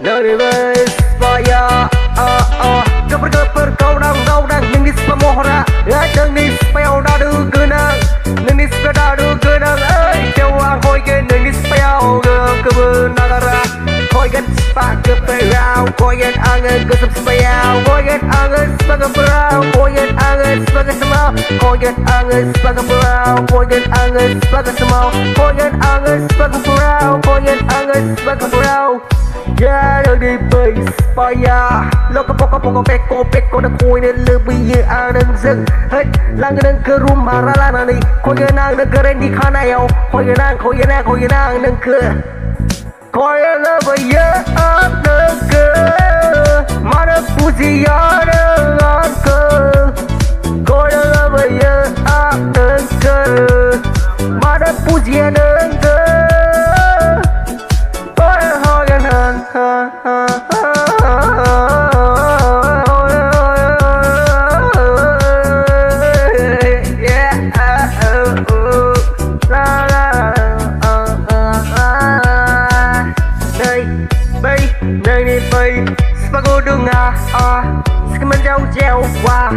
Nơi đây Spaya Keper kau đang nhưng đi Spamora ai đang đi Spaya đã được cơ năng nhưng đi Spaya đã được cơ năng ấy kêu ang khôi cái nhưng đi Spaya cơ bên nagara khôi cái spa keperau khôi cái ang ke Spaya khôi cái ang Spagapurau khôi cái ang Spagasamau khôi cái ang Spagapurau khôi cái ang Spagasamau khôi cái ang Spagapurau khôi cái ang Spagapurau yeah đừng đi bay Spaya lo kapok peko na koi na lebih ye anang zeng hết lang nang ke rumah rala ni koi nang negara di kana yau koi nang nang ke koi lebih ye anang ke mana puji anang ke koi lebih ye anang ke mana puji anang ke Spago đường Skaman gieo qua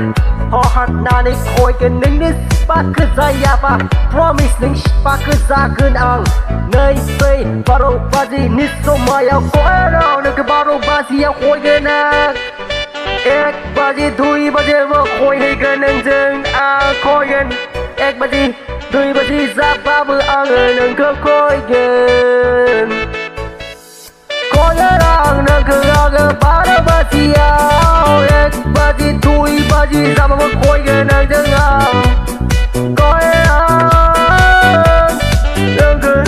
họ hạt na đi khôi cái nính đi spark ra ya va promise nính spark ra cơn ang nơi đây baro bazi nít so maya khôi đâu nơi cái baro bazi ya khôi cái na ek bazi thui bazi vợ khôi hay cái nâng dưng khôi cái ek bazi thui bazi ra ba bữa ang nâng cơ khôi cái khôi cái ang nâng cơ ang baro bazi ya ek bazi thui bazi ra ba bữa khôi cái nâng dưng khôi nâng cơ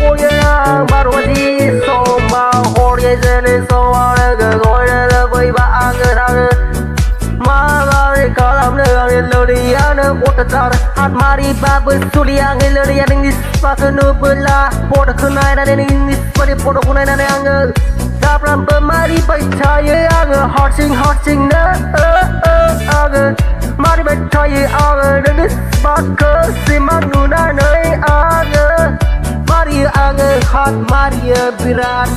khôi cái ang baro bazi so ma khôi cái dân so nâng khôi cái với ba ang thang ma ba có làm được lời đi ăn một tờ hạt mari ba bữa suli ang lời đi ăn đi spa cái nụ bela poda cái này là đi spa đi poda cái này là ang đáp làm bữa mari bay chạy ang hot sing nữa ang mari bay chạy ang đi spa cái siman nuna nơi ang mari ang hot mari biran